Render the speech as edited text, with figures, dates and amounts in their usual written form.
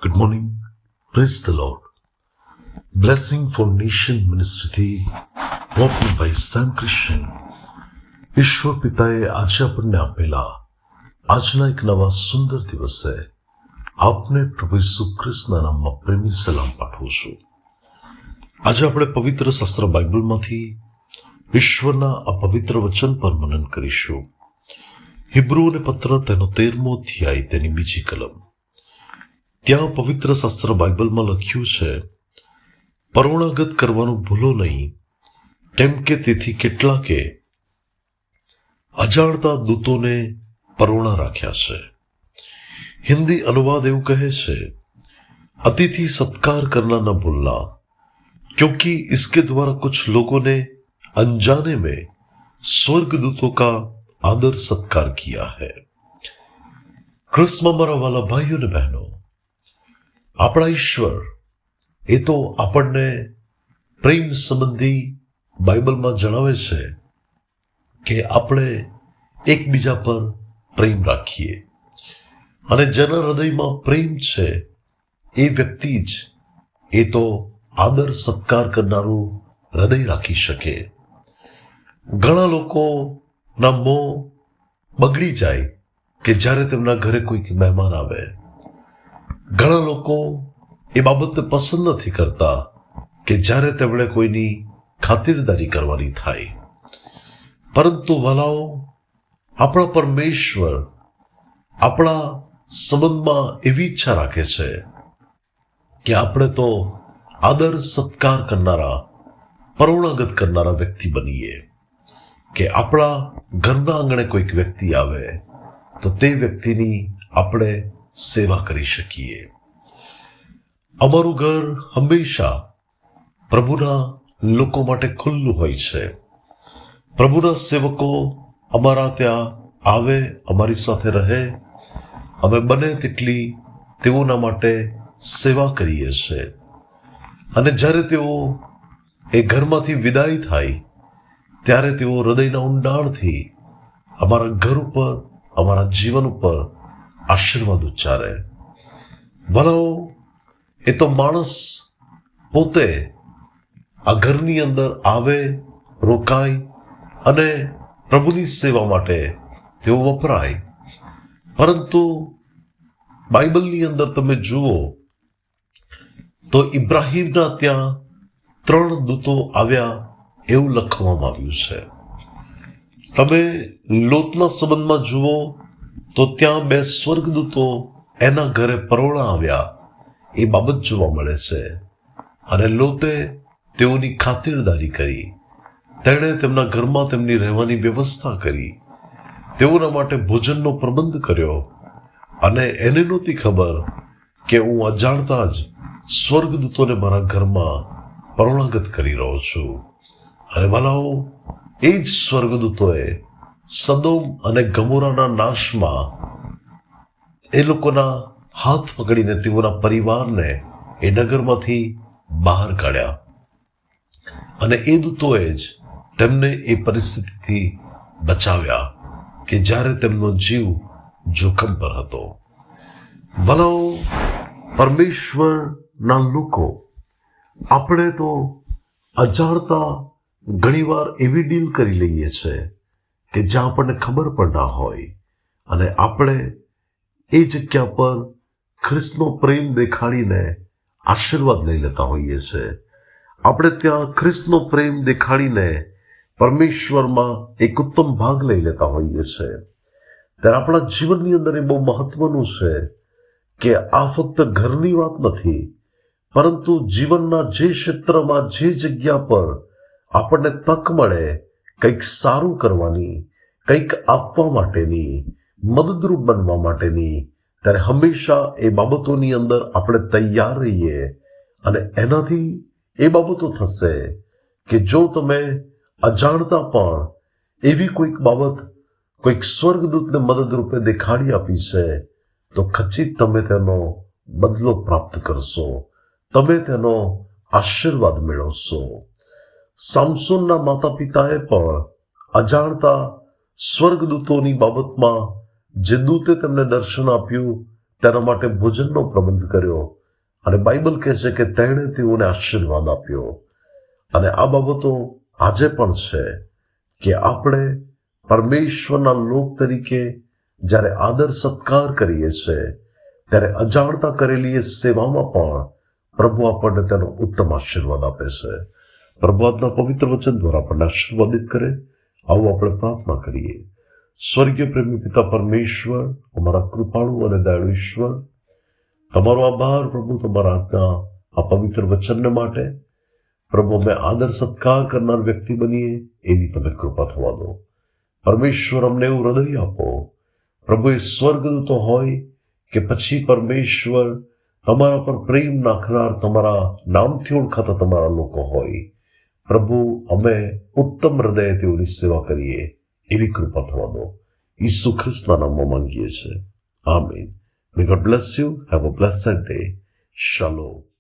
Good morning. Praise the Lord. Blessing for Nation મિનિસ્ટ્રીથી working by Sam Christian. ઈશ્વર પિતાએ આજે આપણને આપેલા આજના એક નવા સુંદર દિવસે આપને પ્રભુ ઈસુ ખ્રિસ્તના નામમાં પ્રેમી સલામ પાઠવું છું. આજે આપણે પવિત્ર શાસ્ત્ર બાઇબલમાંથી ઈશ્વરના આ પવિત્ર વચન પર મનન કરીશું. હિબ્રુઓને પત્ર તેનો 13મો અધ્યાય તેની બીજી કલમ. ત્યાં પવિત્ર શાસ્ત્ર બાઇબલમાં લખ્યું છે, પરોણાગત કરવાનું ભૂલો નહીં, કેમ કે તેથી કેટલાકે અજાણતા દૂતોને પરોણા રાખ્યા છે. હિન્દી अनुवाद એવું કહે છે, अतिथि सत्कार करना न भूलना, क्योंकि इसके द्वारा कुछ लोगों ने अनजाने में स्वर्गदूतों का आदर सत्कार किया है. ख्रिस्तમાં મારા વાલા ભાઈઓ અને બહેનો, આપણા ઈશ્વર એ તો આપણને પ્રેમ સંબંધી બાઇબલમાં જણાવે છે કે આપણે એકબીજા પર પ્રેમ રાખીએ, અને જેના હૃદયમાં પ્રેમ છે એ વ્યક્તિ જ એ તો આદર સત્કાર કરનારું હૃદય રાખી શકે. ઘણા લોકોના મોં બગડી જાય કે જ્યારે તેમના ઘરે કોઈક મહેમાન આવે. ઘણા લોકો એ બાબતને પસંદ નથી કરતા કે જ્યારે તેમણે કોઈની ખાતિરદારી કરવાની થાય. પરંતુ વાલાઓ, આપણા પરમેશ્વર આપણા સંબંધમાં એવી ઈચ્છા રાખે છે કે આપણે તો આદર સત્કાર કરનારા, પરોણાગત કરનારા વ્યક્તિ બનીએ. કે આપણા ઘરના આંગણે કોઈક વ્યક્તિ આવે તો તે વ્યક્તિની આપણે સેવા કરી શકીએ. અમારું ઘર હંમેશા પ્રભુના લોકો માટે ખુલ્લું હોય છે. પ્રભુના સેવકો અમારા ત્યાં આવે, અમારી સાથે રહે. અમે બને તેટલી તેઓના માટે સેવા કરીએ છીએ. અને જ્યારે તેઓ એ ઘરમાંથી વિદાય થાય ત્યારે તેઓ હૃદયના ઊંડાણથી અમારા ઘર ઉપર, અમારા જીવન ઉપર આશીર્વાદ ઉચ્ચારે. ભલાઓ, એ તો માણસ પોતે આ ઘરની અંદર આવે, રોકાય અને પ્રભુની સેવા માટે તેઓ વપરાય. પરંતુ બાઇબલની અંદર તમે જુઓ તો ઇબ્રાહીમના ત્યાં 3 દૂતો આવ્યા એવું લખવામાં આવ્યું છે. તમે લોતના સંબંધમાં જુઓ તો ત્યાં 2 સ્વર્ગદૂતો એના ઘરે પરોણા આવ્યા એ બાબત જોવા મળે છે. અને લોતે તેઓની ખાતિરદારી કરી. તેણે તેમના ઘરમાં તેમની રહેવાની વ્યવસ્થા કરી. તેઓના માટે ભોજનનો પ્રબંધ કર્યો. અને એને નહોતી ખબર કે હું અજાણતા જ સ્વર્ગદૂતોને મારા ઘરમાં પરોણાગત કરી રહ્યો છું. અને વાલાઓ, એ જ સ્વર્ગદૂતોએ સદોમ અને ગમોરાના નાશમાં એ લોકોના હાથ પકડીને તેઓના પરિવારને એ નગરમાંથી બહાર કાઢ્યા. અને એ દૂતોએ જ તેમને એ પરિસ્થિતિથી બચાવ્યા કે જ્યારે તેમનો જીવ જોખમ પર હતો. ભલાઓ, પરમેશ્વરના લોકો આપણે તો અજાણતા ઘણીવાર એવી ડીલ કરી લઈએ છે કે જ્યાં આપણને ખબર પણ ના હોય, અને આપણે એ જગ્યા પર ખ્રિસ્તનો પ્રેમ દેખાડીને આશીર્વાદ લઈ લેતા હોઈએ છીએ. આપણે ત્યાં ખ્રિસ્તનો પ્રેમ દેખાડીને પરમેશ્વરમાં એક ઉત્તમ ભાગ લઈ લેતા હોઈએ છીએ. ત્યારે આપણા જીવનની અંદર એ બહુ મહત્વનું છે કે આ ફક્ત ઘરની વાત નથી, પરંતુ જીવનના જે ક્ષેત્રમાં, જે જગ્યા પર આપણને તક મળે કંઈક સારું કરવાની, કંઈક આપવા માટેની, મદદરૂપ બનવા માટેની, ત્યારે હંમેશા એ બાબતોની અંદર આપણે તૈયાર રહીએ. અને એનાથી એ બાબતો થશે કે જો તમે અજાણતા પણ એવી કોઈક બાબત કોઈક સ્વર્ગદૂતને મદદરૂપે દેખાડી આપી છે તો ખચિત તમે તેનો બદલો પ્રાપ્ત કરશો, તમે તેનો આશીર્વાદ મેળવશો. સામસોનના માતા પિતાએ પણ અજાણતા સ્વર્ગદૂતોની બાબતમાં જે દૂતે તેમને દર્શન આપ્યું તેના માટે ભોજનનો પ્રબંધ કર્યો અને બાઇબલ કહે છે કે તેણે તેઓને આશીર્વાદ આપ્યો. અને આ બાબતો આજે પણ છે કે આપણે પરમેશ્વરના લોક તરીકે જ્યારે આદર સત્કાર કરીએ છીએ ત્યારે અજાણતા કરેલી એ સેવામાં પણ પ્રભુ આપણને તેનો ઉત્તમ આશીર્વાદ આપે છે. પ્રભુ આજના પવિત્ર વચન દ્વારા આપણને આશીર્વાદિત કરે. આવો આપણે પ્રાર્થના કરીએ. સ્વર્ગીય પ્રેમી પિતા પરમેશ્વર, અમારા કૃપાળુ અને દયાળુ ઈશ્વર, તમારો આભાર પ્રભુ તમારા આજના આ પવિત્ર વચનને માટે. પ્રભુ અમે આદર સત્કાર કરનાર વ્યક્તિ બનીએ એવી તમે કૃપા થવા દો. પરમેશ્વર અમને એવું હૃદય આપો પ્રભુ, એ સ્વર્ગદૂતો હોય કે પછી પરમેશ્વર તમારા પર પ્રેમ નાખનાર, તમારા નામથી ઓળખાતા તમારા લોકો હોય, પ્રભુ અમે ઉત્તમ હૃદયે તેઓની સેવા કરીએ એવી કૃપા થવા દો. ઈસુ ખ્રિસ્તના નામમાં માંગીએ છીએ. આમીન. May God bless you. Have a blessed day. Shalom.